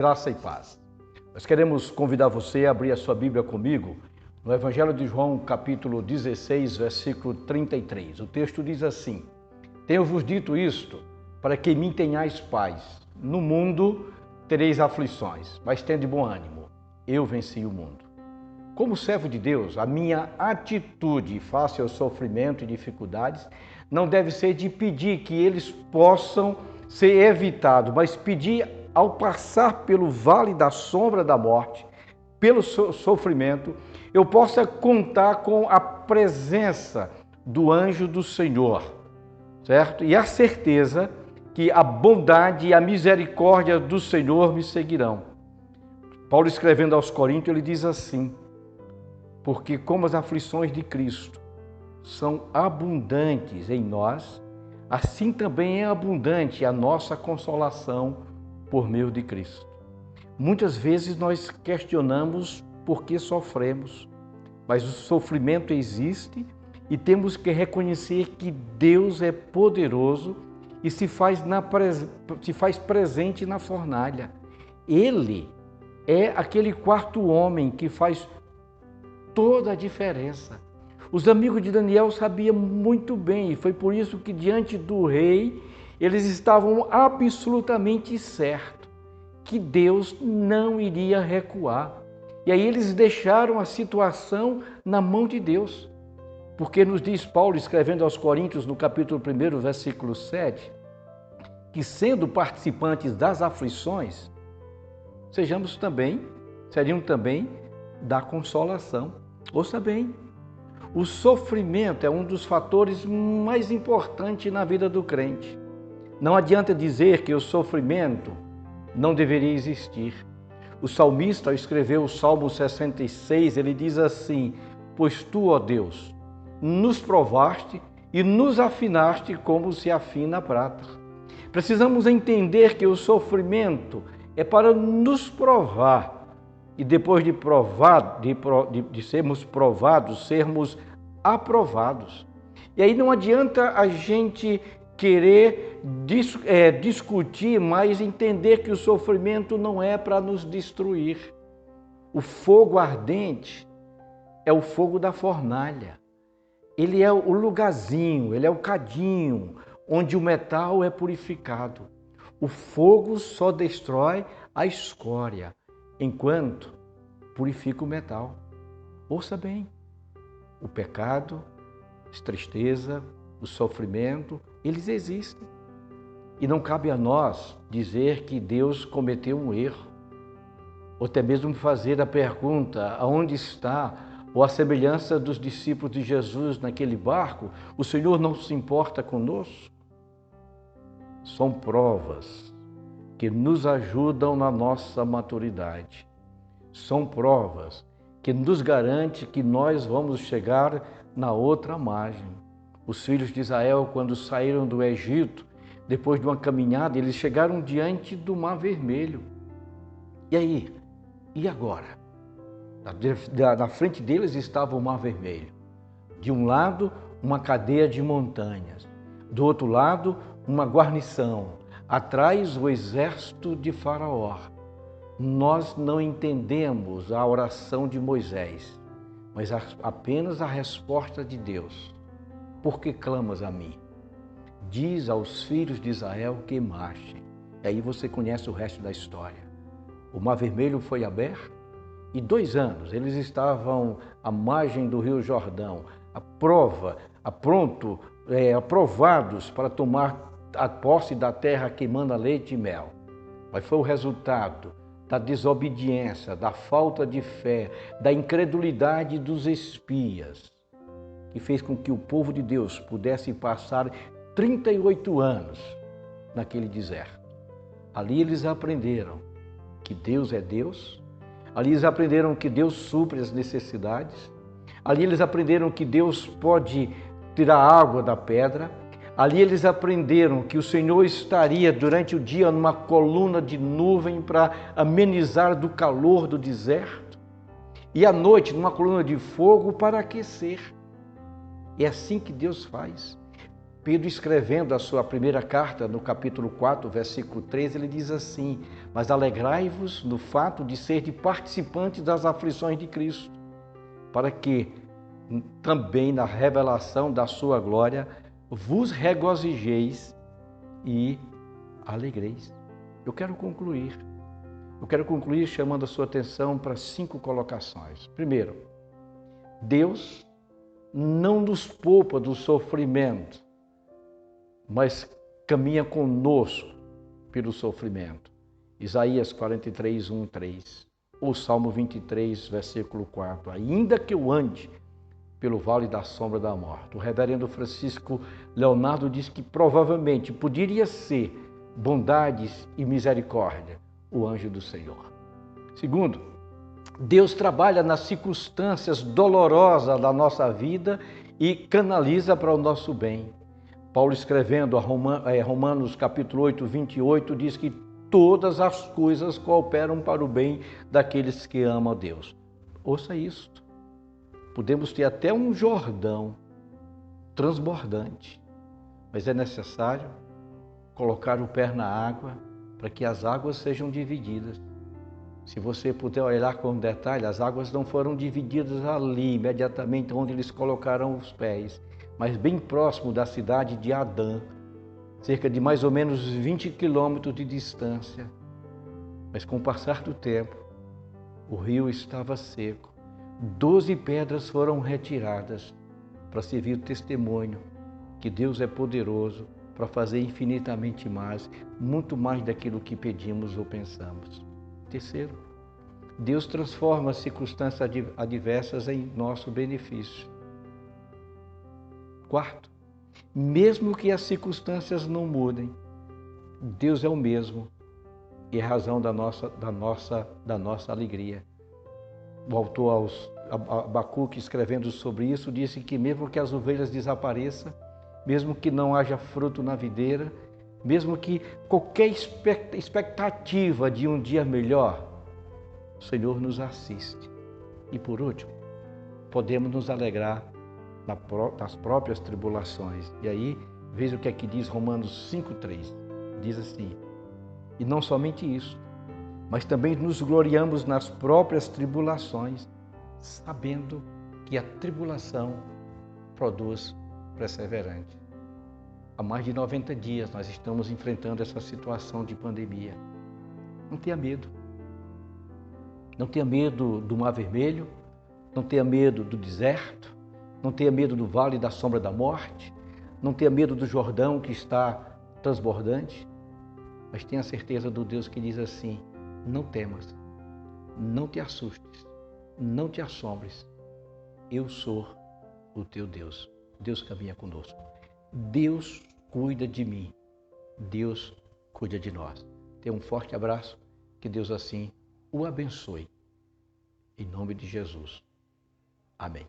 Graça e paz. Nós queremos convidar você a abrir a sua Bíblia comigo no Evangelho de João, capítulo 16, versículo 33. O texto diz assim: Tenho-vos dito isto, para que em mim tenhais paz. No mundo tereis aflições, mas tende bom ânimo. Eu venci o mundo. Como servo de Deus, a minha atitude face ao sofrimento e dificuldades não deve ser de pedir que eles possam ser evitados, mas pedir ao passar pelo vale da sombra da morte, pelo sofrimento, eu possa contar com a presença do anjo do Senhor, certo? E a certeza que a bondade e a misericórdia do Senhor me seguirão. Paulo, escrevendo aos Coríntios, ele diz assim: porque como as aflições de Cristo são abundantes em nós, assim também é abundante a nossa consolação por meio de Cristo. Muitas vezes nós questionamos por que sofremos, mas o sofrimento existe e temos que reconhecer que Deus é poderoso e se faz presente na fornalha. Ele é aquele quarto homem que faz toda a diferença. Os amigos de Daniel sabiam muito bem, e foi por isso que diante do rei eles estavam absolutamente certos que Deus não iria recuar. E aí eles deixaram a situação na mão de Deus. Porque nos diz Paulo, escrevendo aos Coríntios, no capítulo 1, versículo 7, que sendo participantes das aflições, seriam também da consolação. Ouça bem, o sofrimento é um dos fatores mais importantes na vida do crente. Não adianta dizer que o sofrimento não deveria existir. O salmista, ao escrever o Salmo 66, ele diz assim: pois tu, ó Deus, nos provaste e nos afinaste como se afina a prata. Precisamos entender que o sofrimento é para nos provar e depois de sermos provados, sermos aprovados. E aí não adianta a gente querer discutir, mas entender que o sofrimento não é para nos destruir. O fogo ardente é o fogo da fornalha. Ele é o lugarzinho, ele é o cadinho onde o metal é purificado. O fogo só destrói a escória, enquanto purifica o metal. Ouça bem, o pecado, a tristeza, o sofrimento, eles existem. E não cabe a nós dizer que Deus cometeu um erro, ou até mesmo fazer a pergunta: aonde está? Ou a semelhança dos discípulos de Jesus naquele barco, o Senhor não se importa conosco? São provas que nos ajudam na nossa maturidade. São provas que nos garantem que nós vamos chegar na outra margem. Os filhos de Israel, quando saíram do Egito, depois de uma caminhada, eles chegaram diante do Mar Vermelho. E aí? E agora? Na frente deles estava o Mar Vermelho. De um lado, uma cadeia de montanhas. Do outro lado, uma guarnição. Atrás, o exército de Faraó. Nós não entendemos a oração de Moisés, mas apenas a resposta de Deus. Por que clamas a mim? Diz aos filhos de Israel que marchem. E aí você conhece o resto da história. O Mar Vermelho foi aberto e 2 anos eles estavam à margem do Rio Jordão, aprovados para tomar a posse da terra que manda leite e mel. Mas foi o resultado da desobediência, da falta de fé, da incredulidade dos espias, que fez com que o povo de Deus pudesse passar 38 anos naquele deserto. Ali eles aprenderam que Deus é Deus, ali eles aprenderam que Deus supre as necessidades, ali eles aprenderam que Deus pode tirar água da pedra, ali eles aprenderam que o Senhor estaria durante o dia numa coluna de nuvem para amenizar do calor do deserto, e à noite numa coluna de fogo para aquecer. É assim que Deus faz. Pedro, escrevendo a sua primeira carta, no capítulo 4, versículo 13, ele diz assim: mas alegrai-vos no fato de ser participantes das aflições de Cristo, para que também na revelação da sua glória vos regozijeis e alegreis. Eu quero concluir chamando a sua atenção para 5 colocações. Primeiro, Deus não nos poupa do sofrimento, mas caminha conosco pelo sofrimento. Isaías 43, 1, 3. Ou Salmo 23, versículo 4. Ainda que eu ande pelo vale da sombra da morte. O reverendo Francisco Leonardo diz que provavelmente poderia ser bondades e misericórdia o anjo do Senhor. Segundo, Deus trabalha nas circunstâncias dolorosas da nossa vida e canaliza para o nosso bem. Paulo, escrevendo a Romanos capítulo 8, 28, diz que todas as coisas cooperam para o bem daqueles que amam a Deus. Ouça isto. Podemos ter até um Jordão transbordante, mas é necessário colocar o pé na água para que as águas sejam divididas. Se você puder olhar com detalhe, as águas não foram divididas ali, imediatamente onde eles colocaram os pés, mas bem próximo da cidade de Adã, cerca de mais ou menos 20 quilômetros de distância. Mas com o passar do tempo, o rio estava seco. 12 pedras foram retiradas para servir o testemunho que Deus é poderoso para fazer infinitamente mais, muito mais daquilo que pedimos ou pensamos. Terceiro, Deus transforma as circunstâncias adversas em nosso benefício. Quarto, mesmo que as circunstâncias não mudem, Deus é o mesmo e é a razão da nossa alegria. O autor Abacuque, escrevendo sobre isso, disse que mesmo que as ovelhas desapareçam, mesmo que não haja fruto na videira, mesmo que qualquer expectativa de um dia melhor, o Senhor nos assiste. E por último, podemos nos alegrar das próprias tribulações. E aí, veja o que aqui diz Romanos 5,3. Diz assim: e não somente isso, mas também nos gloriamos nas próprias tribulações, sabendo que a tribulação produz perseverança. Há mais de 90 dias nós estamos enfrentando essa situação de pandemia. Não tenha medo. Não tenha medo do Mar Vermelho, não tenha medo do deserto, não tenha medo do vale da sombra da morte, não tenha medo do Jordão que está transbordante, mas tenha certeza do Deus que diz assim: não temas, não te assustes, não te assombres, eu sou o teu Deus. Deus caminha conosco. Deus cuida de mim. Deus cuida de nós. Tenha um forte abraço. Que Deus assim o abençoe. Em nome de Jesus. Amém.